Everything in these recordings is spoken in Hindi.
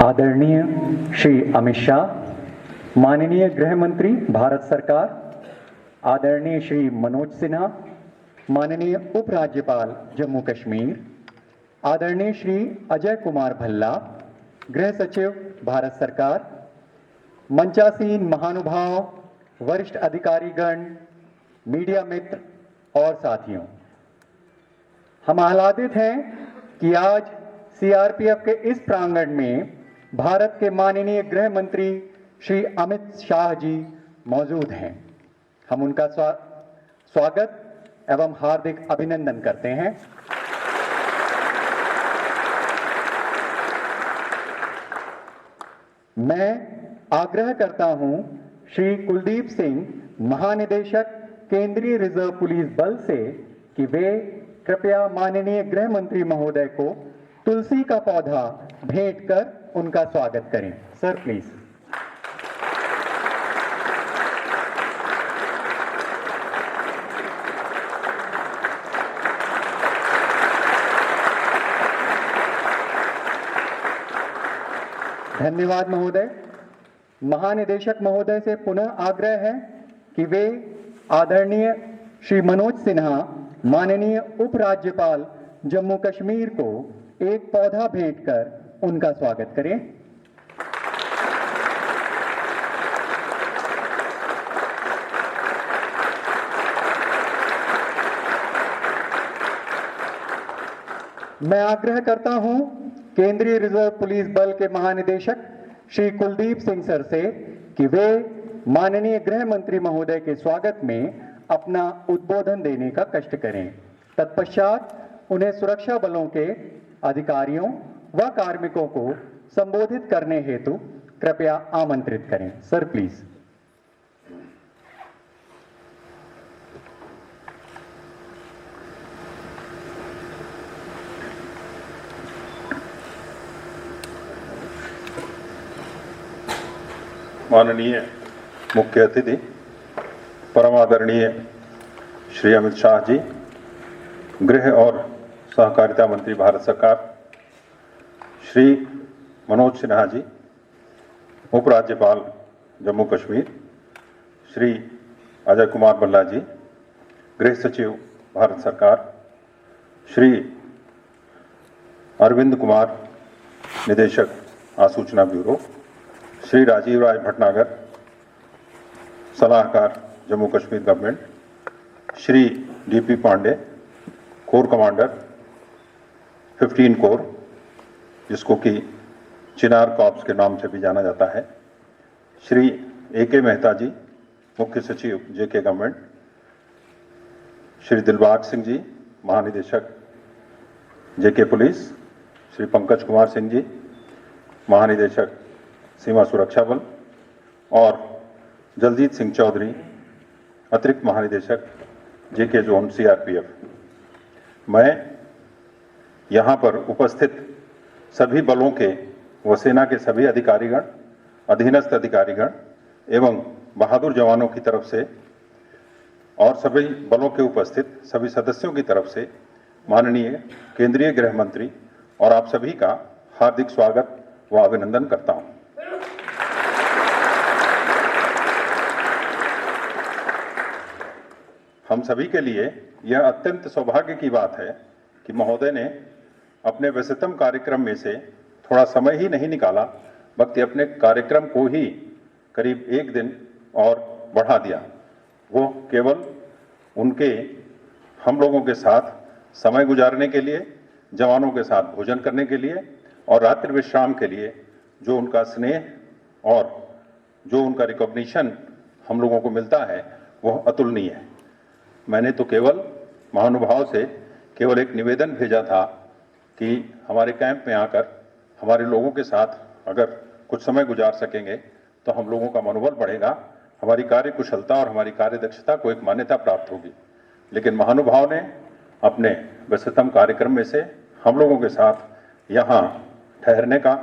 आदरणीय श्री अमित शाह, माननीय गृह मंत्री भारत सरकार, आदरणीय श्री मनोज सिन्हा, माननीय उपराज्यपाल जम्मू कश्मीर, आदरणीय श्री अजय कुमार भल्ला, गृह सचिव भारत सरकार, मंचासीन महानुभाव, वरिष्ठ अधिकारीगण, मीडिया मित्र और साथियों, हम आह्लादित हैं कि आज सीआरपीएफ के इस प्रांगण में भारत के माननीय गृह मंत्री श्री अमित शाह जी मौजूद हैं। हम उनका स्वागत एवं हार्दिक अभिनंदन करते हैं। मैं आग्रह करता हूं श्री कुलदीप सिंह, महानिदेशक केंद्रीय रिजर्व पुलिस बल से कि वे कृपया माननीय गृह मंत्री महोदय को तुलसी का पौधा भेंट कर उनका स्वागत करें। Sir please. धन्यवाद महोदय। महानिदेशक महोदय से पुनः आग्रह है कि वे आदरणीय श्री मनोज सिन्हा, माननीय उपराज्यपाल जम्मू कश्मीर को एक पौधा भेंट कर उनका स्वागत करें। मैं आग्रह करता हूं केंद्रीय रिजर्व पुलिस बल के महानिदेशक श्री कुलदीप सिंह सर से कि वे माननीय गृह मंत्री महोदय के स्वागत में अपना उद्बोधन देने का कष्ट करें। तत्पश्चात उन्हें सुरक्षा बलों के अधिकारियों व कार्मिकों को संबोधित करने हेतु कृपया आमंत्रित करें। Sir please. माननीय मुख्य अतिथि, परम आदरणीय श्री अमित शाह जी, गृह और सहकारिता मंत्री भारत सरकार, श्री मनोज सिन्हा जी, उपराज्यपाल जम्मू कश्मीर, श्री अजय कुमार भल्ला जी, गृह सचिव भारत सरकार, श्री अरविंद कुमार, निदेशक आसूचना ब्यूरो, श्री राजीव राय भटनागर, सलाहकार Jammu Kashmir government, Shri DP Pande, core commander 15 corps, जिसको कि चिनार कॉर्प्स के नाम से भी जाना जाता है, श्री ए.के. मेहता जी, मुख्य सचिव जेके गवर्नमेंट, श्री दिलबाग सिंह जी, महानिदेशक जेके पुलिस, श्री पंकज कुमार सिंह जी, महानिदेशक सीमा सुरक्षा बल, और जलजीत सिंह चौधरी, अतिरिक्त महानिदेशक जेके जोन सीआरपीएफ। मैं यहाँ पर उपस्थित सभी बलों के व सेना के सभी अधिकारीगण, अधीनस्थ अधिकारीगण एवं बहादुर जवानों की तरफ से और सभी बलों के उपस्थित सभी सदस्यों की तरफ से माननीय केंद्रीय गृह मंत्री और आप सभी का हार्दिक स्वागत व अभिनंदन करता हूं। हम सभी के लिए यह अत्यंत सौभाग्य की बात है कि महोदय ने अपने व्यस्ततम कार्यक्रम में से थोड़ा समय ही नहीं निकाला, बल्कि अपने कार्यक्रम को ही करीब 1 दिन और बढ़ा दिया। वो केवल उनके हम लोगों के साथ समय गुजारने के लिए, जवानों के साथ भोजन करने के लिए और रात्रि विश्राम के लिए जो उनका स्नेह और जो उनका रिकॉग्निशन हम लोगों को मिलता है वह अतुलनीय है। मैंने तो केवल महानुभाव से केवल एक निवेदन भेजा था कि हमारे कैंप में आकर हमारे लोगों के साथ अगर कुछ समय गुजार सकेंगे तो हम लोगों का मनोबल बढ़ेगा, हमारी कार्य कुशलता और हमारी कार्य दक्षता को एक मान्यता प्राप्त होगी। लेकिन महानुभाव ने अपने व्यस्ततम कार्यक्रम में से हम लोगों के साथ यहाँ ठहरने का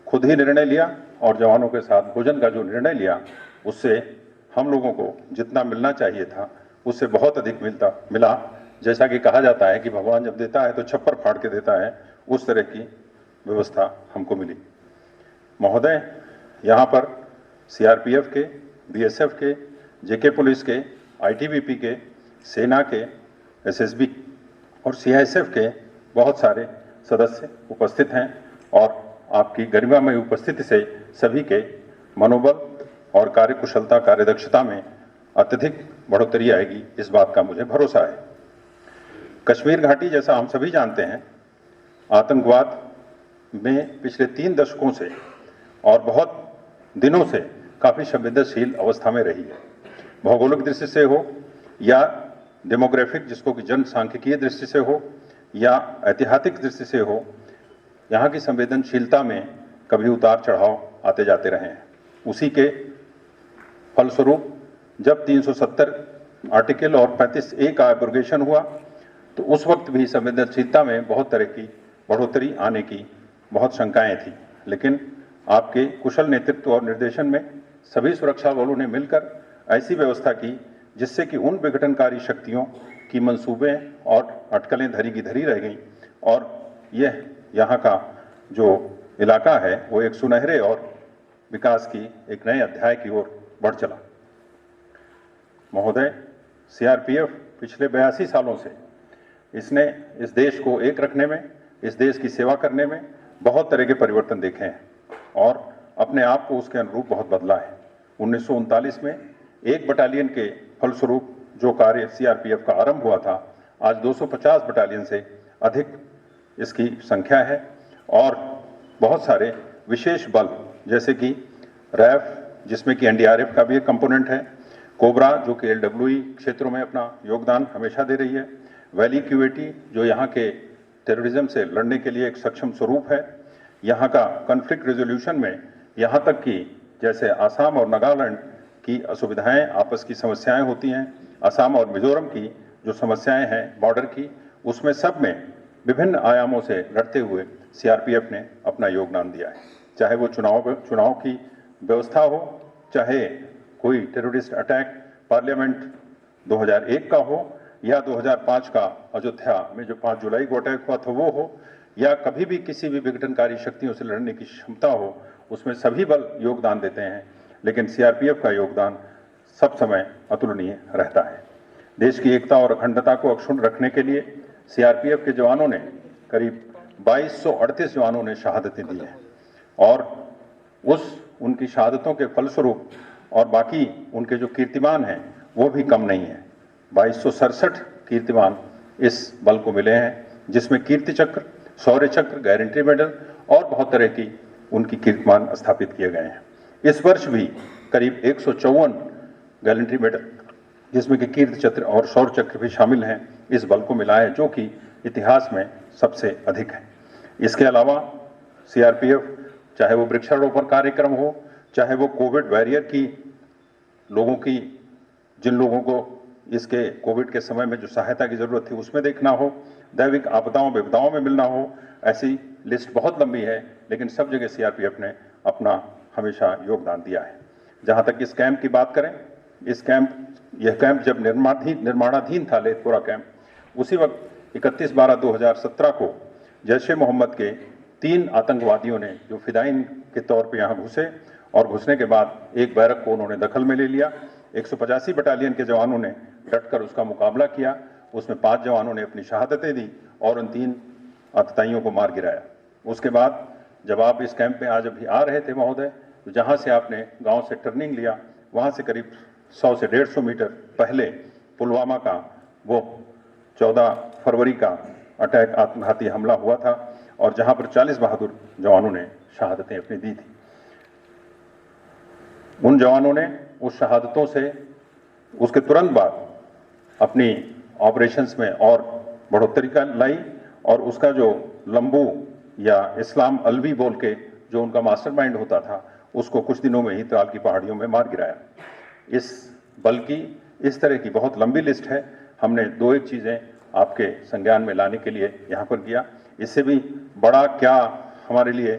खुद ही निर्णय लिया और जवानों के साथ भोजन का जो निर्णय लिया उससे हम लोगों को जितना मिलना चाहिए था उससे बहुत अधिक मिला। जैसा कि कहा जाता है कि भगवान जब देता है तो छप्पर फाड़ के देता है, उस तरह की व्यवस्था हमको मिली। महोदय, यहाँ पर सीआरपीएफ के, बीएसएफ के, जेके पुलिस के, आईटीबीपी के, सेना के, एसएसबी और सीआईएसएफ के बहुत सारे सदस्य उपस्थित हैं और आपकी गरिमामय उपस्थिति से सभी के मनोबल और कार्यकुशलता, कार्यदक्षता में अत्यधिक बढ़ोतरी आएगी, इस बात का मुझे भरोसा है। कश्मीर घाटी, जैसा हम सभी जानते हैं, आतंकवाद में पिछले 3 दशकों से और बहुत दिनों से काफ़ी संवेदनशील अवस्था में रही है। भौगोलिक दृष्टि से हो या डेमोग्राफिक, जिसको कि जनसांख्यिकीय दृष्टि से हो या ऐतिहासिक दृष्टि से हो, यहाँ की संवेदनशीलता में कभी उतार चढ़ाव आते जाते रहे हैं। उसी के फलस्वरूप जब 370 आर्टिकल और 35A का एब्रोगेशन हुआ तो उस वक्त भी संवेदनशीलता में बहुत तरह की बढ़ोतरी आने की बहुत शंकाएं थी। लेकिन आपके कुशल नेतृत्व और निर्देशन में सभी सुरक्षा बलों ने मिलकर ऐसी व्यवस्था की जिससे कि उन विघटनकारी शक्तियों की मंसूबे और अटकलें धरी की धरी रह गईं और यह यहाँ का जो इलाका है वो एक सुनहरे और विकास की एक नए अध्याय की ओर बढ़ चला। महोदय, सीआरपीएफ पिछले 82 सालों से इसने इस देश को एक रखने में, इस देश की सेवा करने में बहुत तरह के परिवर्तन देखे हैं और अपने आप को उसके अनुरूप बहुत बदला है। 1939 में एक बटालियन के फलस्वरूप जो कार्य सीआरपीएफ का आरंभ हुआ था, आज 250 बटालियन से अधिक इसकी संख्या है और बहुत सारे विशेष बल जैसे कि रैफ, जिसमें कि एनडीआरएफ का भी एक कंपोनेंट है, कोबरा जो कि एलडब्ल्यूई क्षेत्रों में अपना योगदान हमेशा दे रही है, वैली क्यूएटी जो यहाँ के टेररिज्म से लड़ने के लिए एक सक्षम स्वरूप है, यहाँ का कॉन्फ्लिक्ट रेजोल्यूशन में यहाँ तक कि जैसे आसाम और नागालैंड की असुविधाएं, आपस की समस्याएं होती हैं, असम और मिजोरम की जो समस्याएं हैं बॉर्डर की, उसमें सब में विभिन्न आयामों से लड़ते हुए सीआरपीएफ ने अपना योगदान दिया है। चाहे वो चुनाव की व्यवस्था हो, चाहे कोई टेररिस्ट अटैक पार्लियामेंट 2001 का हो या 2005 का अयोध्या में जो 5 जुलाई को अटैक हुआ था वो हो, या कभी भी किसी भी विघटनकारी शक्तियों से लड़ने की क्षमता हो, उसमें सभी बल योगदान देते हैं। लेकिन सीआरपीएफ का योगदान सब समय अतुलनीय रहता है। देश की एकता और अखंडता को अक्षुण्ण रखने के लिए सीआरपीएफ के जवानों ने करीब 2238 जवानों ने शहादतें दी हैं और उनकी शहादतों के फलस्वरूप और बाकी उनके जो कीर्तिमान हैं वो भी कम नहीं है। 2267 कीर्तिमान इस बल को मिले हैं, जिसमें कीर्ति चक्र, शौर्य चक्र, गारंटी मेडल और बहुत तरह की उनकी कीर्तिमान स्थापित किए गए हैं। इस वर्ष भी करीब 154 गैलेंट्री मेडल, जिसमें कि कीर्ति चक्र और शौर्य चक्र भी शामिल हैं, इस बल को मिला है, जो कि इतिहास में सबसे अधिक है। इसके अलावा सीआरपीएफ चाहे वो वृक्षारोपण कार्यक्रम हो, चाहे वो कोविड वॉरियर की लोगों की, जिन लोगों को इसके कोविड के समय में जो सहायता की जरूरत थी उसमें देखना हो, दैविक आपदाओं विपदाओं में मिलना हो, ऐसी लिस्ट बहुत लंबी है, लेकिन सब जगह सीआरपीएफ ने अपना हमेशा योगदान दिया है। जहां तक इस कैंप की बात करें, यह कैंप जब निर्माणाधीन था, लेथपोरा कैंप, उसी वक्त 31/12/2017 को जैश ए मोहम्मद के 3 आतंकवादियों ने जो फिदाइन के तौर पे यहाँ घुसे और घुसने के बाद एक बैरक को उन्होंने दखल में ले लिया। 185 बटालियन के जवानों ने डटकर उसका मुकाबला किया, उसमें 5 जवानों ने अपनी शहादतें दी और उन 3 आतताइयों को मार गिराया। उसके बाद जब आप इस कैंप में आज अभी आ रहे थे महोदय, तो जहाँ से आपने गांव से टर्निंग लिया, वहाँ से करीब 100 से 150 मीटर पहले पुलवामा का वो 14 फरवरी का अटैक, आत्मघाती हमला हुआ था और जहाँ पर 40 बहादुर जवानों ने शहादतें अपनी दी थी। उन जवानों ने उस शहादतों से उसके तुरंत बाद अपनी ऑपरेशंस में और बढ़ोतरी का लाई और उसका जो लंबू या इस्लाम अलवी बोल के जो उनका मास्टरमाइंड होता था उसको कुछ दिनों में ही त्राल की पहाड़ियों में मार गिराया। इस बल की इस तरह की बहुत लंबी लिस्ट है। हमने दो एक चीज़ें आपके संज्ञान में लाने के लिए यहाँ पर किया। इससे भी बड़ा क्या हमारे लिए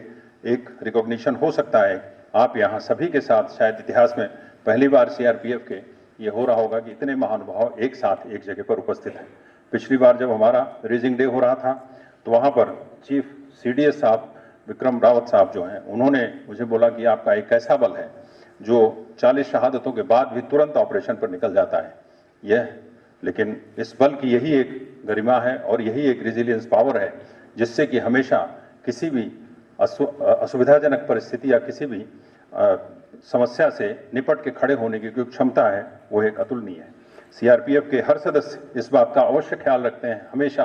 एक रिकॉग्निशन हो सकता है। आप यहाँ सभी के साथ शायद इतिहास में पहली बार सीआरपीएफ के ये हो रहा होगा कि इतने महानुभाव एक साथ एक जगह पर उपस्थित हैं। पिछली बार जब हमारा रेजिंग डे हो रहा था तो वहाँ पर चीफ सीडीएस साहब विक्रम रावत साहब जो हैं उन्होंने मुझे बोला कि आपका एक ऐसा बल है जो 40 शहादतों के बाद भी तुरंत ऑपरेशन पर निकल जाता है। यह लेकिन इस बल की यही एक गरिमा है और यही एक रेजिलियंस पावर है जिससे कि हमेशा किसी भी असुविधाजनक परिस्थिति या किसी भी समस्या से निपट के खड़े होने की जो क्षमता है वो एक अतुलनीय है। सीआरपीएफ के हर सदस्य इस बात का अवश्य ख्याल रखते हैं हमेशा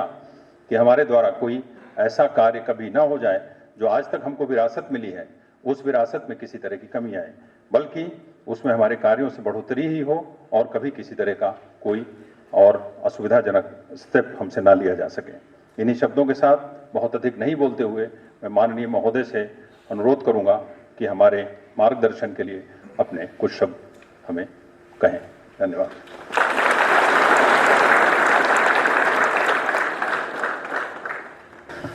कि हमारे द्वारा कोई ऐसा कार्य कभी ना हो जाए जो आज तक हमको विरासत मिली है उस विरासत में किसी तरह की कमी आए, बल्कि उसमें हमारे कार्यों से बढ़ोतरी ही हो और कभी किसी तरह का कोई और असुविधाजनक स्टेप हमसे ना लिया जा सके। इन्हीं शब्दों के साथ बहुत अधिक नहीं बोलते हुए मैं माननीय महोदय से अनुरोध करूंगा कि हमारे मार्गदर्शन के लिए अपने कुछ शब्द हमें कहें। धन्यवाद।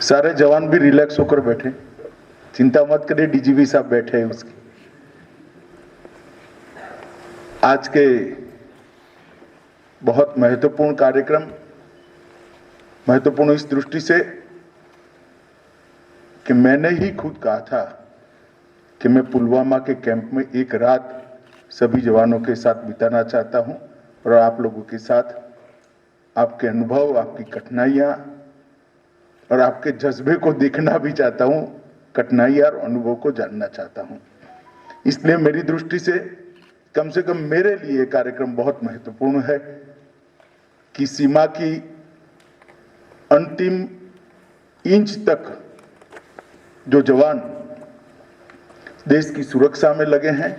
सारे जवान भी रिलैक्स होकर बैठे, चिंता मत करिए, डीजीपी साहब बैठे हैं उसकी। आज के बहुत महत्वपूर्ण कार्यक्रम, महत्वपूर्ण इस दृष्टि से कि मैंने ही खुद कहा था कि मैं पुलवामा के कैंप में एक रात सभी जवानों के साथ बिताना चाहता हूं और आप लोगों के साथ आपके अनुभव, आपकी कठिनाइयां और आपके जज्बे को देखना भी चाहता हूं, कठिनाइयां और अनुभव को जानना चाहता हूं। इसलिए मेरी दृष्टि से कम मेरे लिए कार्यक्रम बहुत महत्वपूर्ण है कि सीमा की अंतिम इंच तक जो जवान देश की सुरक्षा में लगे हैं,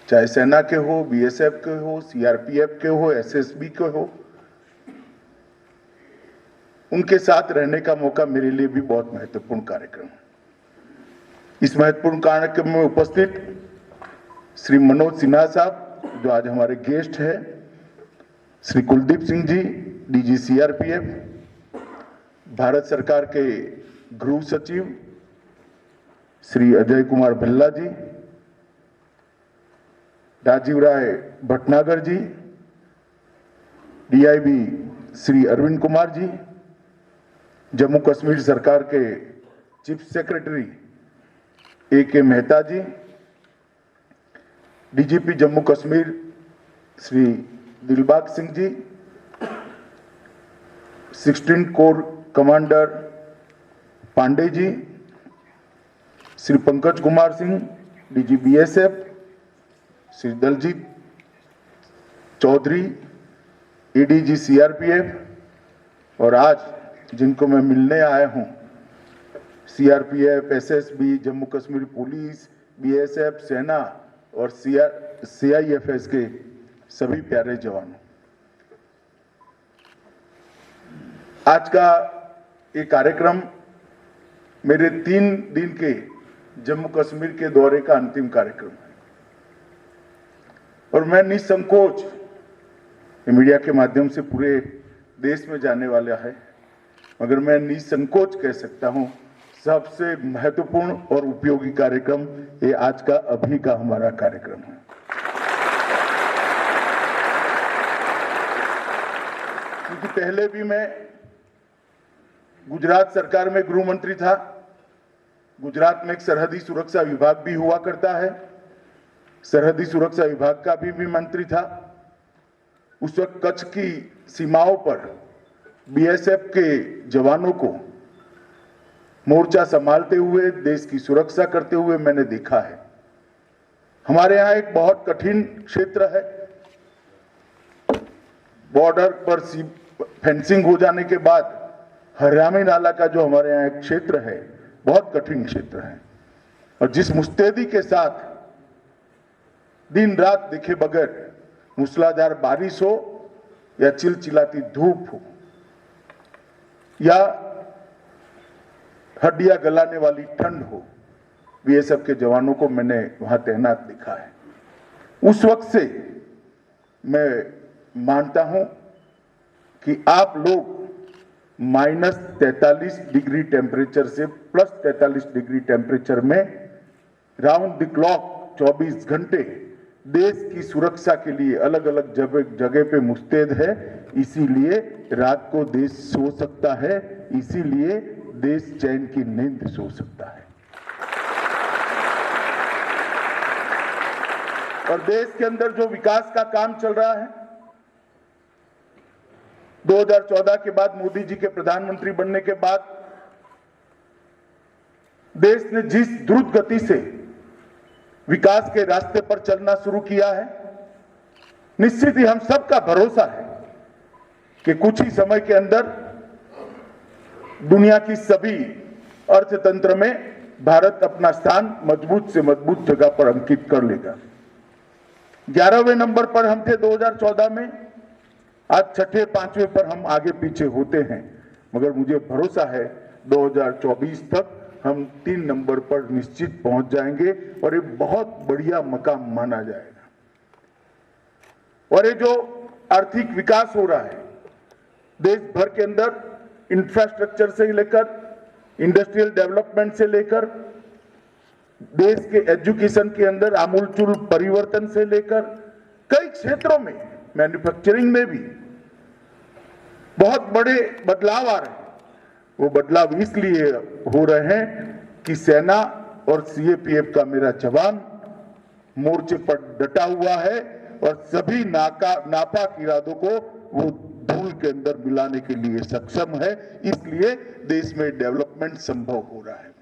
चाहे सेना के हो, बीएसएफ के हो, सीआरपीएफ के हो, एसएसबी के हो, उनके साथ रहने का मौका मेरे लिए भी बहुत महत्वपूर्ण कार्यक्रम है। इस महत्वपूर्ण कार्यक्रम में उपस्थित श्री मनोज सिन्हा साहब जो आज हमारे गेस्ट हैं, श्री कुलदीप सिंह जी डीजी सीआरपीएफ, भारत सरकार के गृह सचिव श्री अजय कुमार भल्ला जी, राजीव राय भटनागर जी, डीआईबी श्री अरविंद कुमार जी, जम्मू कश्मीर सरकार के chief secretary A K. Mehta ji, DGP Jammu Kashmir Shri Dilbagh Singh ji, 16 corps commander Pande ji, Shri Pankaj Kumar Singh DG BSF, Shri Daljit Chaudhary ADG CRPF और आज जिनको मैं मिलने आया हूं CRPF, SSB, Jammu Kashmir police, BSF, सेना और सीआईएफएस के सभी प्यारे जवानों। आज का ये कार्यक्रम मेरे 3 दिन के जम्मू कश्मीर के दौरे का अंतिम कार्यक्रम है और मैं निसंकोच मीडिया के माध्यम से पूरे देश में जाने वाला है, मगर मैं निसंकोच कह सकता हूं सबसे महत्वपूर्ण और उपयोगी कार्यक्रम ये आज का अभी का हमारा कार्यक्रम है। क्योंकि पहले भी मैं गुजरात सरकार में गृह मंत्री था, गुजरात में एक सरहदी सुरक्षा विभाग भी हुआ करता है, सरहदी सुरक्षा विभाग का भी मंत्री था। उस वक्त कच्छ की सीमाओं पर बीएसएफ के जवानों को मोर्चा संभालते हुए, देश की सुरक्षा करते हुए मैंने देखा है। हमारे यहाँ एक बहुत कठिन क्षेत्र है, बॉर्डर पर फेंसिंग हो जाने के बाद हरियाणी नाला का जो हमारे यहाँ एक क्षेत्र है बहुत कठिन क्षेत्र है और जिस मुस्तैदी के साथ दिन रात देखे बगैर मूसलाधार बारिश हो या चिलचिलाती धूप हो या हड्डियां गलाने वाली ठंड हो, बीएसएफ के जवानों को मैंने वहां तैनात देखा है। उस वक्त से मैं मानता हूं कि आप लोग -43 डिग्री टेम्परेचर से +43 डिग्री टेम्परेचर में राउंड द क्लॉक 24 घंटे देश की सुरक्षा के लिए अलग अलग जगह पे मुस्तैद है। इसीलिए रात को देश सो सकता है, इसीलिए देश चैन की नींद सो सकता है। और देश के अंदर जो विकास का काम चल रहा है, 2014 के बाद मोदी जी के प्रधानमंत्री बनने के बाद देश ने जिस द्रुत गति से विकास के रास्ते पर चलना शुरू किया है, निश्चित ही हम सबका भरोसा है कि कुछ ही समय के अंदर दुनिया की सभी अर्थतंत्र में भारत अपना स्थान मजबूत से मजबूत जगह पर अंकित कर लेगा। 11वें नंबर पर हम थे 2014 में, आज 6ठे 5वें पर हम आगे पीछे होते हैं, मगर मुझे भरोसा है 2024 तक हम 3 नंबर पर निश्चित पहुंच जाएंगे और ये बहुत बढ़िया मकाम माना जाएगा। और ये जो आर्थिक विकास हो रहा है देश भर के अंदर, इंफ्रास्ट्रक्चर से लेकर इंडस्ट्रियल डेवलपमेंट से लेकर देश के एजुकेशन के अंदर आमूलचूल परिवर्तन से लेकर कई क्षेत्रों में, मैन्युफैक्चरिंग में भी बहुत बड़े बदलाव आ रहे हैं। वो बदलाव इसलिए हो रहे हैं कि सेना और सीएपीएफ का मेरा जवान मोर्चे पर डटा हुआ है और सभी नापाक इरादों को वो धूल के अंदर मिलाने के लिए सक्षम है। इसलिए देश में डेवलपमेंट संभव हो रहा है।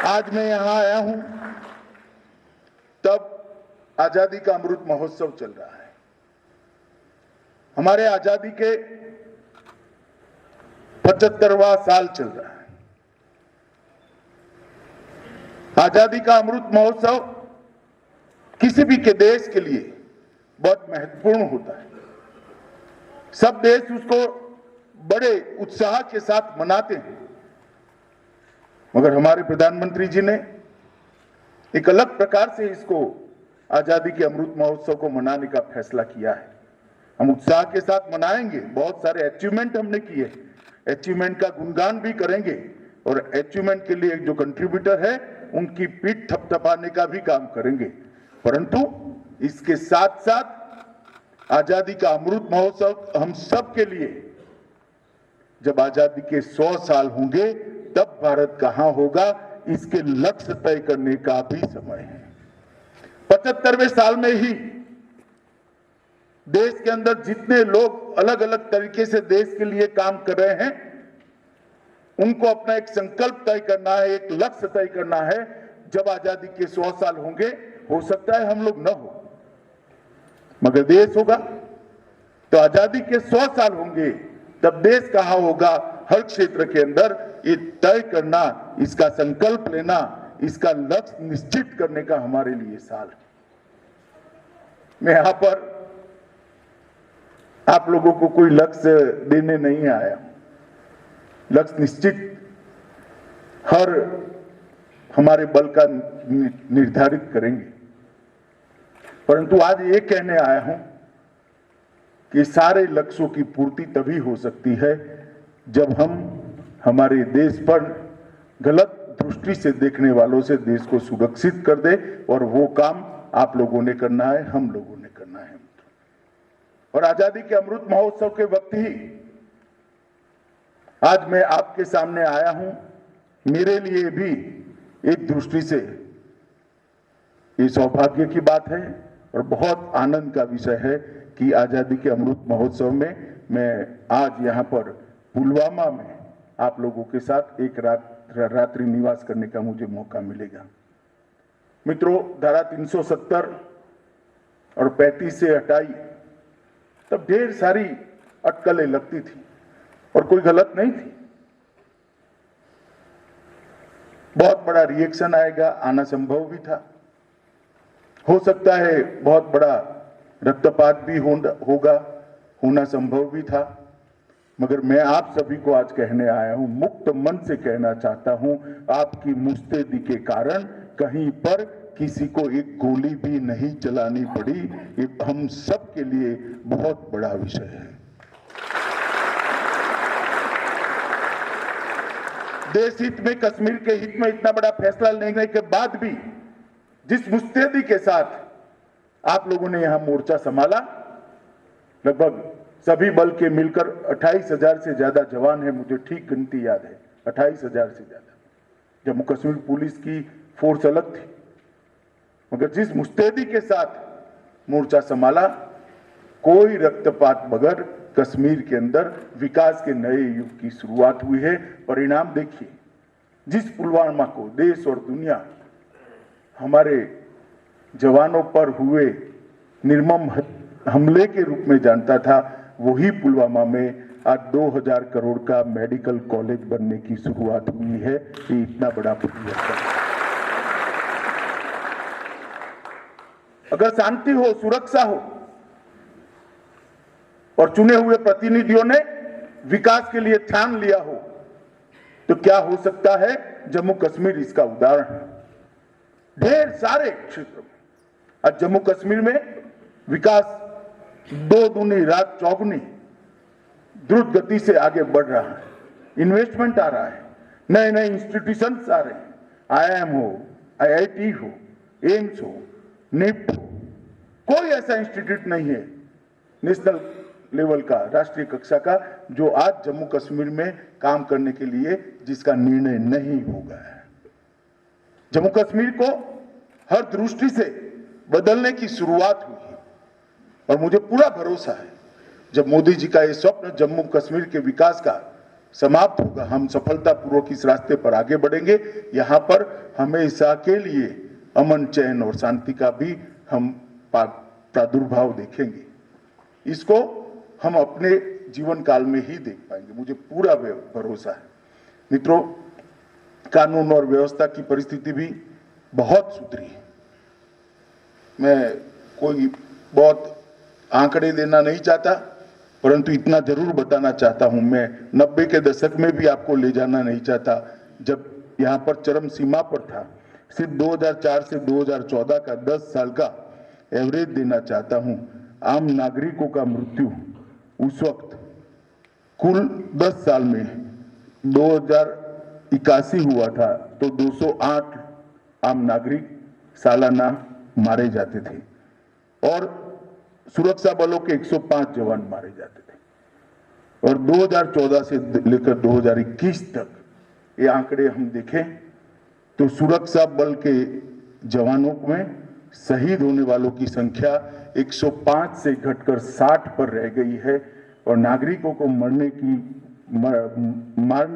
आज मैं यहां आया हूं तब आजादी का अमृत महोत्सव चल रहा है। हमारे आजादी के 75वां साल चल रहा है। आजादी का अमृत महोत्सव किसी भी के देश के लिए बहुत महत्वपूर्ण होता है। सब देश उसको बड़े उत्साह के साथ मनाते हैं, मगर हमारे प्रधानमंत्री जी ने एक अलग प्रकार से इसको आजादी के अमृत महोत्सव को मनाने का फैसला किया है। हम उत्साह के साथ मनाएंगे, बहुत सारे अचीवमेंट हमने किए, अचीवमेंट का गुणगान भी करेंगे और अचीवमेंट के लिए जो कंट्रीब्यूटर है उनकी पीठ थपथपाने का भी काम करेंगे। परंतु इसके साथ साथ आजादी का अमृत महोत्सव हम सब के लिए, जब आजादी के 100 साल होंगे तब भारत कहां होगा, इसके लक्ष्य तय करने का भी समय है। 75वें साल में ही देश के अंदर जितने लोग अलग अलग तरीके से देश के लिए काम कर रहे हैं, उनको अपना एक संकल्प तय करना है, एक लक्ष्य तय करना है। जब आजादी के 100 साल होंगे, हो सकता है हम लोग न हो, मगर देश होगा। तो आजादी के 100 साल होंगे तब देश कहां होगा, हर क्षेत्र के अंदर ये तय करना, इसका संकल्प लेना, इसका लक्ष्य निश्चित करने का हमारे लिए साल है। मैं यहां पर आप लोगों को कोई लक्ष्य देने नहीं आया। लक्ष्य निश्चित हर हमारे बल का निर्धारित करेंगे, परंतु आज ये कहने आया हूं कि सारे लक्ष्यों की पूर्ति तभी हो सकती है जब हम हमारे देश पर गलत दृष्टि से देखने वालों से देश को सुरक्षित कर दे, और वो काम आप लोगों ने करना है, हम लोगों ने करना है। और आजादी के अमृत महोत्सव के वक्त ही आज मैं आपके सामने आया हूं। मेरे लिए भी एक दृष्टि से ये सौभाग्य की बात है और बहुत आनंद का विषय है कि आजादी के अमृत महोत्सव में मैं आज यहां पर पुलवामा में आप लोगों के साथ एक रात्रि निवास करने का मुझे मौका मिलेगा। मित्रों, धारा 370 और 35 से हटाई तब ढेर सारी अटकलें लगती थी और कोई गलत नहीं थी। बहुत बड़ा रिएक्शन आएगा, आना संभव भी था। हो सकता है बहुत बड़ा रक्तपात भी होना संभव भी था, मगर मैं आप सभी को आज कहने आया हूं, मुक्त मन से कहना चाहता हूं, आपकी मुस्तैदी के कारण कहीं पर किसी को एक गोली भी नहीं चलानी पड़ी। ये हम सब के लिए बहुत बड़ा विषय है। देश हित में, कश्मीर के हित में इतना बड़ा फैसला लेने के बाद भी जिस मुस्तैदी के साथ आप लोगों ने यहां मोर्चा संभाला, लगभग सभी बल के मिलकर 28,000 से ज्यादा जवान है, मुझे ठीक गिनती याद है, 28,000 से ज्यादा। जम्मू कश्मीर पुलिस की फोर्स अलग थी, मगर जिस मुस्तैदी के साथ मोर्चा संभाला, कोई रक्तपात बगैर कश्मीर के अंदर विकास के नए युग की शुरुआत हुई है। परिणाम देखिए, जिस पुलवामा को देश और दुनिया हमारे जवानों पर हुए निर्मम हमले के रूप में जानता था, वही पुलवामा में आज 2000 करोड़ का मेडिकल कॉलेज बनने की शुरुआत हुई है। ये इतना बड़ा परिवर्तन है। अगर शांति हो, सुरक्षा हो और चुने हुए प्रतिनिधियों ने विकास के लिए ठान लिया हो, तो क्या हो सकता है? जम्मू कश्मीर इसका उदाहरण है। ढेर सारे क्षेत्र में आज जम्मू कश्मीर में विकास दो दूनी रात चौगुनी द्रुत गति से आगे बढ़ रहा है। इन्वेस्टमेंट आ रहा है, नए नए इंस्टीट्यूशंस आ रहे हैं, IIM हो, IIT हो, एम्स हो, निफ्ट हो, कोई ऐसा इंस्टीट्यूट नहीं है नेशनल लेवल का, राष्ट्रीय कक्षा का, जो आज जम्मू कश्मीर में काम करने के लिए जिसका निर्णय नहीं होगा है। जम्मू कश्मीर को हर दृष्टि से बदलने की शुरुआत हुई और मुझे पूरा भरोसा है, जब मोदी जी का ये स्वप्न जम्मू कश्मीर के विकास का समाप्त होगा, हम सफलतापूर्वक इस रास्ते पर आगे बढ़ेंगे। यहां पर हमेशा के लिए अमन, चैन और शांति का भी हम प्रादुर्भाव देखेंगे। इसको हम अपने जीवन काल में ही देख पाएंगे, मुझे पूरा भरोसा है। मित्रों, कानून और व्यवस्था की परिस्थिति भी बहुत सुधरी है। मैं कोई बहुत आंकड़े देना नहीं चाहता, परंतु इतना जरूर बताना चाहता हूं, मैं 90 के दशक में भी आपको ले जाना नहीं चाहता, जब यहां पर चरम सीमा पर था। सिर्फ 2004 से 2014 का 10 साल का एवरेज देना चाहता हूं। आम नागरिकों का मृत्यु उस वक्त कुल 10 साल में 2081 हुआ था, तो 208 आम नागरिक सालाना मारे जाते थे और सुरक्षा बलों के 105 जवान मारे जाते थे। और 2014 से लेकर 2021 तक ये आंकड़े हम देखें तो सुरक्षा बल के जवानों में शहीद होने वालों की संख्या 105 से घटकर 60 पर रह गई है और नागरिकों को मारने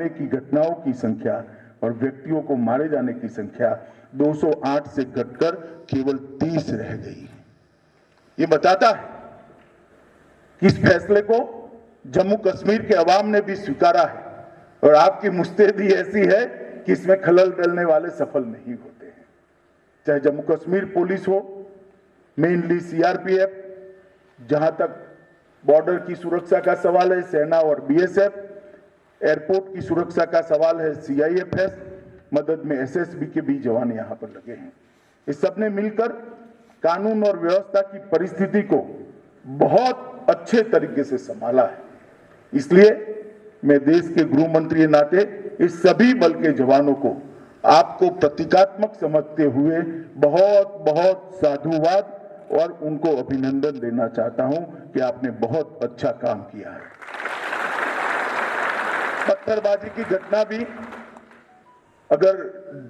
की घटनाओं की संख्या और व्यक्तियों को मारे जाने की संख्या 208 से घटकर केवल 30 रह गई। ये बताता है कि इस फैसले को जम्मू कश्मीर के अवाम ने भी स्वीकारा है और आपकी मुस्तैदी ऐसी है कि इसमें खलल डालने वाले सफल नहीं होते हैं। चाहे जम्मू कश्मीर पुलिस हो, मेनली CRPF, जहां तक बॉर्डर की सुरक्षा का सवाल है सेना और BSF, एयरपोर्ट की सुरक्षा का सवाल है CIFS, मदद में SSB के भी जवान यहां पर लगे हैं। इस सब ने मिलकर कानून और व्यवस्था की परिस्थिति को बहुत अच्छे तरीके से संभाला है। इसलिए मैं देश के गृह मंत्री नाते इस सभी बल के जवानों को आपको प्रतीकात्मक समझते हुए बहुत बहुत साधुवाद और उनको अभिनंदन देना चाहता हूं कि आपने बहुत अच्छा काम किया है। पत्थरबाजी की घटना भी अगर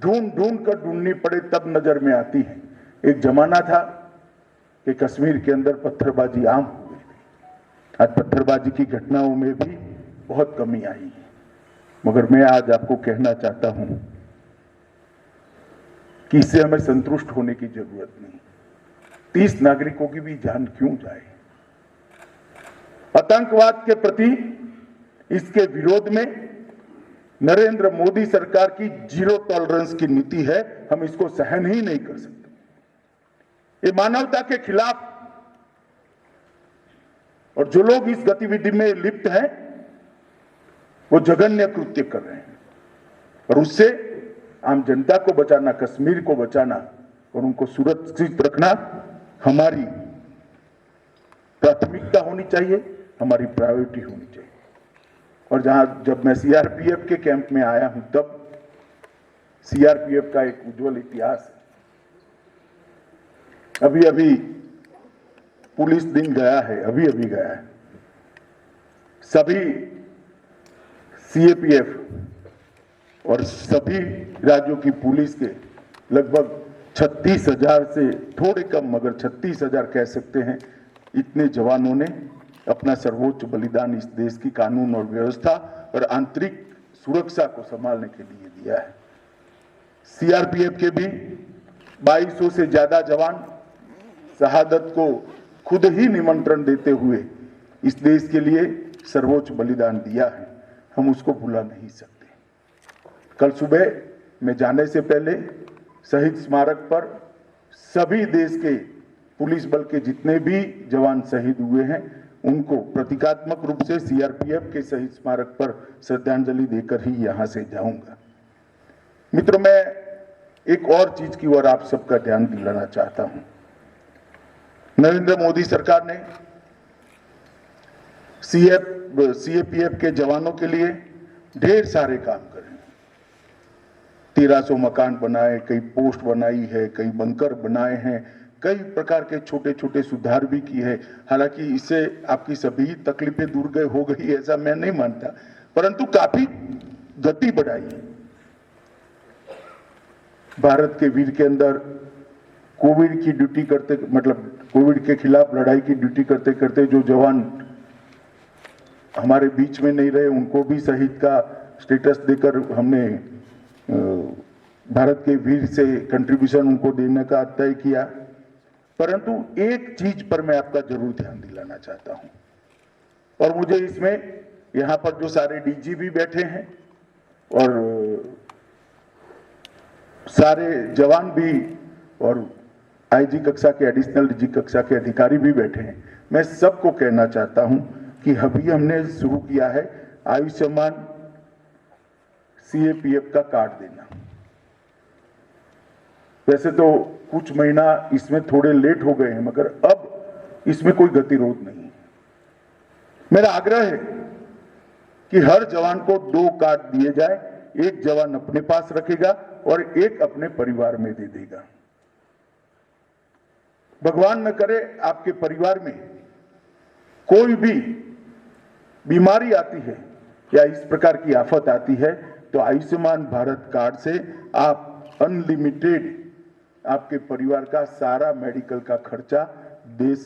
ढूंढ कर ढूंढनी पड़े तब नजर में आती है। एक जमाना था कि कश्मीर के अंदर पत्थरबाजी आम हो गई थी। आज पत्थरबाजी की घटनाओं में भी बहुत कमी आई है, मगर मैं आज आपको कहना चाहता हूं कि इससे हमें संतुष्ट होने की जरूरत नहीं। 30 नागरिकों की भी जान क्यों जाए? आतंकवाद के प्रति इसके विरोध में नरेंद्र मोदी सरकार की जीरो टॉलरेंस की नीति है। हम इसको सहन ही नहीं कर सकते। ये मानवता के खिलाफ, और जो लोग इस गतिविधि में लिप्त हैं वो जघन्य कृत्य कर रहे हैं, और उससे आम जनता को बचाना, कश्मीर को बचाना और उनको सुरक्षित रखना हमारी प्राथमिकता होनी चाहिए, हमारी प्रायोरिटी होनी चाहिए। और जब मैं सीआरपीएफ के कैंप में आया हूं, तब सीआरपीएफ का एक उज्जवल इतिहास है। अभी अभी पुलिस दिन गया है, अभी अभी गया है। सभी सीएपीएफ और सभी राज्यों की पुलिस के लगभग 36,000 से थोड़े कम, मगर 36,000 कह सकते हैं, इतने जवानों ने अपना सर्वोच्च बलिदान इस देश की कानून और व्यवस्था और आंतरिक सुरक्षा को संभालने के लिए दिया है। सीआरपीएफ के भी 2200 से ज्यादा जवान शहादत को खुद ही निमंत्रण देते हुए इस देश के लिए सर्वोच्च बलिदान दिया है, हम उसको भुला नहीं सकते। कल सुबह मैं जाने से पहले शहीद स्मारक पर सभी देश के पुलिस बल के जितने भी जवान शहीद हुए हैं उनको प्रतीकात्मक रूप से सीआरपीएफ के शहीद स्मारक पर श्रद्धांजलि देकर ही यहां से जाऊंगा। मित्रों, मैं एक और चीज की ओर आप सबका ध्यान दिलाना चाहता हूं। नरेंद्र मोदी सरकार ने सीएपीएफ के जवानों के लिए ढेर सारे काम करे। 1300 मकान बनाए, कई पोस्ट बनाई है, कई बंकर बनाए हैं, कई प्रकार के छोटे छोटे सुधार भी किए हैं। हालांकि इससे आपकी सभी तकलीफें दूर गए हो गई ऐसा मैं नहीं मानता, परंतु काफी गति बढ़ाई है। भारत के वीर के अंदर कोविड की ड्यूटी करते, मतलब कोविड के खिलाफ लड़ाई की ड्यूटी करते करते जो जवान हमारे बीच में नहीं रहे, उनको भी शहीद का स्टेटस देकर हमने भारत के वीर से कंट्रीब्यूशन उनको देने का तय किया। परंतु एक चीज पर मैं आपका जरूर ध्यान दिलाना चाहता हूं, और मुझे इसमें यहां पर जो सारे डीजी भी बैठे हैं और सारे जवान भी और आईजी कक्षा के, एडिशनल डीजी कक्षा के अधिकारी भी बैठे हैं, मैं सबको कहना चाहता हूं कि अभी हमने शुरू किया है आयुष्मान सीएपीएफ का कार्ड देना। वैसे तो कुछ महीना इसमें थोड़े लेट हो गए हैं, मगर अब इसमें कोई गतिरोध नहीं है। मेरा आग्रह है कि हर जवान को 2 कार्ड दिए जाए, एक जवान अपने पास रखेगा और एक अपने परिवार में दे देगा। भगवान न करे आपके परिवार में कोई भी बीमारी आती है या इस प्रकार की आफत आती है, तो आयुष्मान भारत कार्ड से आप अनलिमिटेड आपके परिवार का सारा मेडिकल का खर्चा देश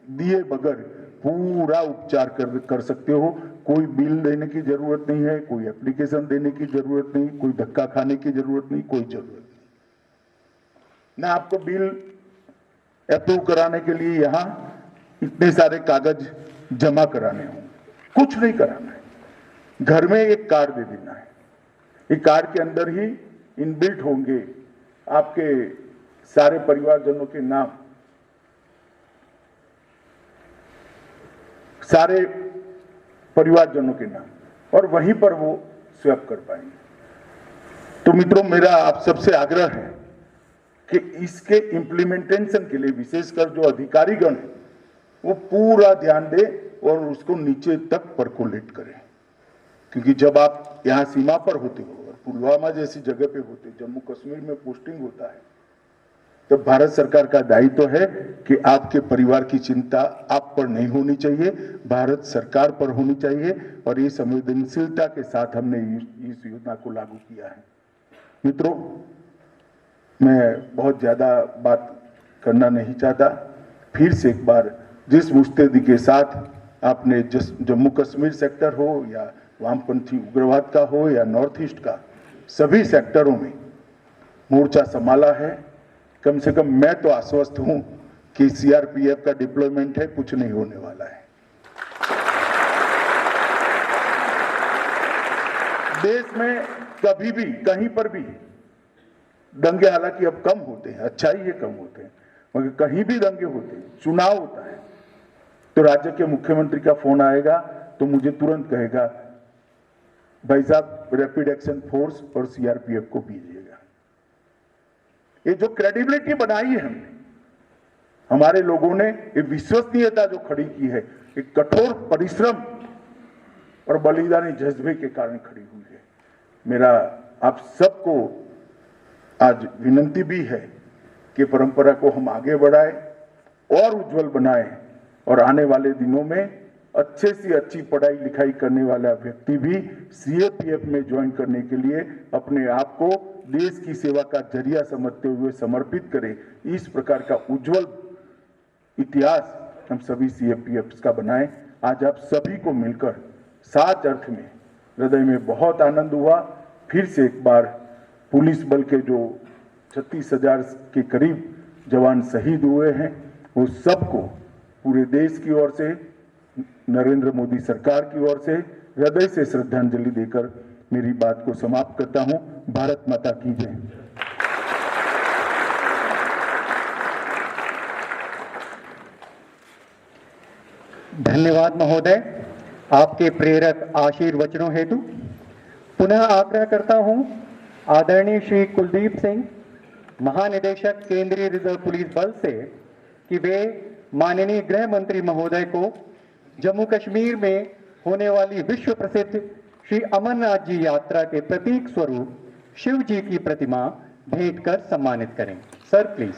दिए बगैर पूरा उपचार कर सकते हो। कोई बिल देने की जरूरत नहीं है, कोई एप्लीकेशन देने की जरूरत नहीं, कोई धक्का खाने की जरूरत नहीं, कोई जरूरत नहीं। ना आपको बिल अप्रूव कराने के लिए यहां इतने सारे कागज जमा कराने होंगे, कुछ नहीं कराना है। घर में एक कार्ड दे देना है। एक कार्ड के अंदर ही इनबिल्ट होंगे आपके सारे परिवारजनों के नाम, सारे परिवारजनों के नाम, और वहीं पर वो स्वैप कर पाएंगे। तो मित्रों, मेरा आप सबसे आग्रह है कि इसके इम्प्लीमेंटेशन के लिए विशेषकर जो अधिकारीगण है वो पूरा ध्यान दे और उसको नीचे तक परकोलेट करें। क्योंकि जब आप यहाँ सीमा पर होते हो, पुलवामा जैसी जगह पे होते, जम्मू कश्मीर में पोस्टिंग होता है, तब भारत सरकार का दायित्व है कि आपके परिवार की चिंता आप पर नहीं होनी चाहिए, भारत सरकार पर होनी चाहिए। और ये संवेदनशीलता के साथ हमने इस योजना को लागू किया है। मित्रों, मैं बहुत ज्यादा बात करना नहीं चाहता। फिर से एक बार जिस मुस्तैदी के साथ आपने जम्मू कश्मीर सेक्टर हो या वामपंथी उग्रवाद का हो या नॉर्थ ईस्ट का, सभी सेक्टरों में मोर्चा संभाला है, कम से कम मैं तो आश्वस्त हूं कि सीआरपीएफ का डिप्लॉयमेंट है, कुछ नहीं होने वाला है। देश में कभी भी कहीं पर भी दंगे हालांकि अब कम होते हैं, अच्छाई है कम होते हैं, मगर कहीं भी दंगे होते हैं, चुनाव होता है, तो राज्य के मुख्यमंत्री का फोन आएगा तो मुझे तुरंत कहेगा भाई साहब रैपिड एक्शन फोर्स और सीआरपीएफ को भेजिएगा। ये जो क्रेडिबिलिटी बनाई है हमने, हमारे लोगों ने ये विश्वसनीयता जो खड़ी की है, एक कठोर परिश्रम और बलिदानी जज्बे के कारण खड़ी हुई है। मेरा आप सबको आज विनंती भी है कि परंपरा को हम आगे बढ़ाएं और उज्जवल बनाएं और आने वाले दिनों में अच्छे से अच्छी पढ़ाई लिखाई करने वाला व्यक्ति भी सीएपीएफ में ज्वाइन करने के लिए अपने आप को देश की सेवा का जरिया समझते हुए समर्पित करे। इस प्रकार का उज्जवल इतिहास हम सभी सीएपीएफ का बनाएं। आज आप सभी को मिलकर साच अर्थ में हृदय में बहुत आनंद हुआ। फिर से एक बार पुलिस बल के जो 36,000 के करीब जवान शहीद हुए हैं, वो सबको पूरे देश की ओर से, नरेंद्र मोदी सरकार की ओर से हृदय से श्रद्धांजलि देकर मेरी बात को समाप्त करता हूं। भारत माता की जय। धन्यवाद महोदय, आपके प्रेरक आशीर्वचनों हेतु। पुनः आग्रह करता हूं आदरणीय श्री कुलदीप सिंह, महानिदेशक केंद्रीय रिजर्व पुलिस बल से, कि वे माननीय गृह मंत्री महोदय को जम्मू कश्मीर में होने वाली विश्व प्रसिद्ध श्री अमरनाथ जी यात्रा के प्रतीक स्वरूप शिव जी की प्रतिमा भेंट कर सम्मानित करें। Sir please.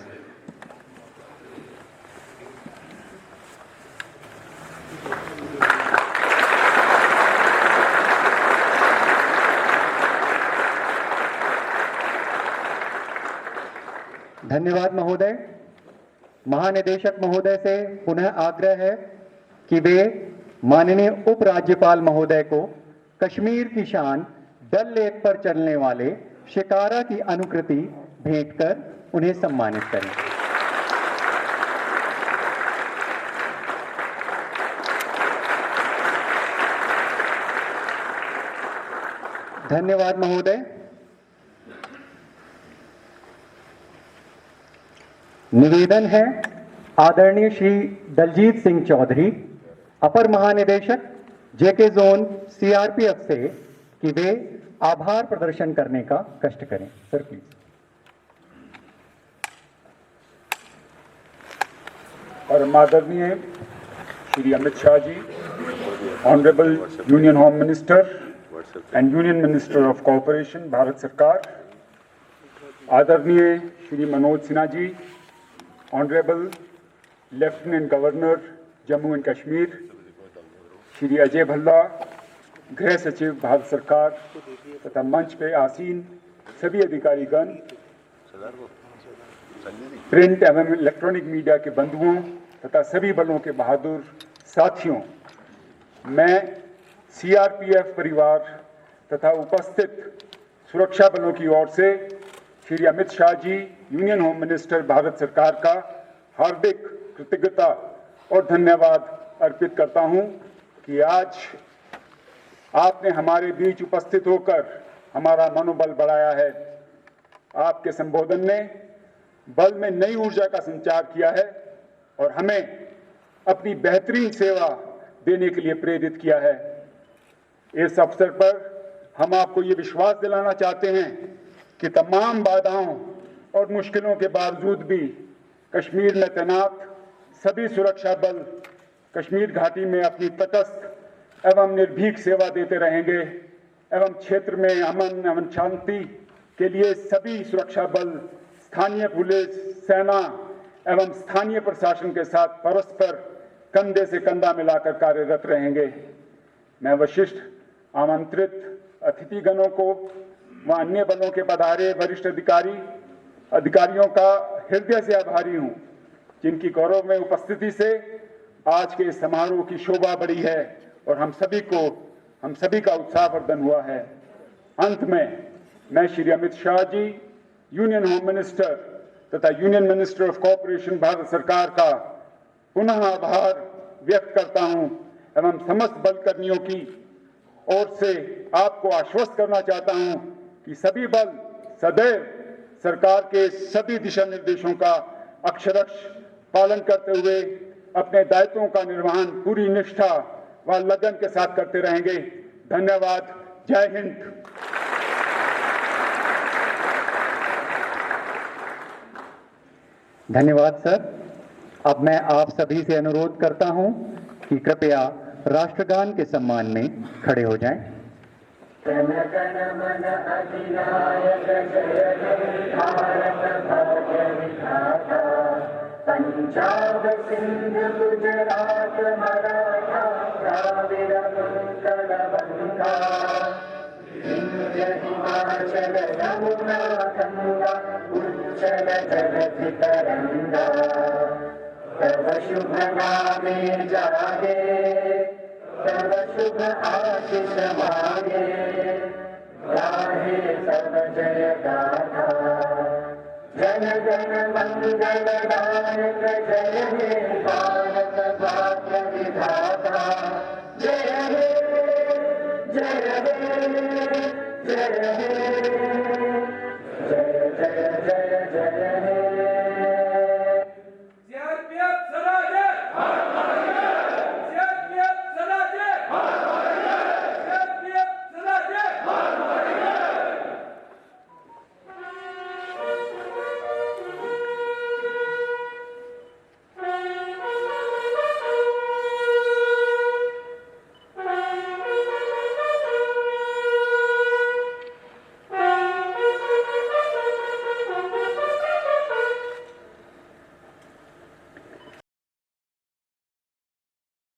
धन्यवाद महोदय। महानिदेशक महोदय से पुनः आग्रह है कि वे माननीय उपराज्यपाल महोदय को कश्मीर की शान डल लेक पर चलने वाले शिकारा की अनुकृति भेंट कर उन्हें सम्मानित करें। धन्यवाद महोदय। निवेदन है आदरणीय श्री दलजीत सिंह चौधरी, अपर महानिदेशक जेके जोन सीआरपीएफ से, कि वे आभार प्रदर्शन करने का कष्ट करें। Sir please. परम आदरणीय Shri Amit Shah ji, honourable union home minister and union minister of cooperation, Bharat सरकार, आदरणीय Shri Manoj Sinha ji, honourable lieutenant governor Jammu and Kashmir, Shri Ajay Bhalla, गृह सचिव भारत सरकार, तथा मंच पे आसीन सभी अधिकारीगण, प्रिंट एवं इलेक्ट्रॉनिक मीडिया के बंधुओं तथा सभी बलों के बहादुर साथियों, मैं सीआरपीएफ परिवार तथा उपस्थित सुरक्षा बलों की ओर से श्री अमित शाह जी, यूनियन होम मिनिस्टर, भारत सरकार का हार्दिक कृतज्ञता और धन्यवाद अर्पित करता हूं कि आज आपने हमारे बीच उपस्थित होकर हमारा मनोबल बढ़ाया है। आपके संबोधन ने बल में नई ऊर्जा का संचार किया है और हमें अपनी बेहतरीन सेवा देने के लिए प्रेरित किया है। इस अवसर पर हम आपको ये विश्वास दिलाना चाहते हैं कि तमाम बाधाओं और मुश्किलों के बावजूद भी कश्मीर में तैनात सभी सुरक्षा बल कश्मीर घाटी में अपनी तटस्थ एवं निर्भीक सेवा देते रहेंगे एवं क्षेत्र में अमन एवं शांति के लिए सभी सुरक्षा बल, स्थानीय पुलिस, सेना एवं स्थानीय प्रशासन के साथ परस्पर कंधे से कंधा मिलाकर कार्यरत रहेंगे। मैं वशिष्ठ आमंत्रित अतिथिगणों को व अन्य बलों के पधारे वरिष्ठ अधिकारियों का हृदय से आभारी हूं, जिनकी गौरव में उपस्थिति से आज के इस समारोह की शोभा बढ़ी है और हम सभी का उत्साहवर्धन हुआ है। अंत में मैं श्री अमित शाह जी, यूनियन होम मिनिस्टर तथा union minister of cooperation, Bharat सरकार का पुनः आभार व्यक्त करता हूं एवं समस्त बल कर्मियों की ओर से आपको आश्वस्त करना चाहता हूं कि सभी बल सदैव सरकार के सभी दिशा निर्देशों का अक्षरश पालन करते हुए अपने दायित्वों का निर्वहन पूरी निष्ठा व लगन के साथ करते रहेंगे। धन्यवाद। जय हिंद। धन्यवाद सर। अब मैं आप सभी से अनुरोध करता हूं कि कृपया राष्ट्रगान के सम्मान में खड़े हो जाएं। जन गण मन अधिनायक जय हे भारत भाग्य विधाता, पंजाब सिंध गुजरात मराठा द्राविड़ उत्कल बंगा, विंध्य हिमाचल यमुना गंगा उच्चल जलधि तरंगा, तव शुभ नामे जागे, तव शुभ आशीष मांगे, गाहे सब जय गाथा। जन गण मंगल दायक जय हे भारत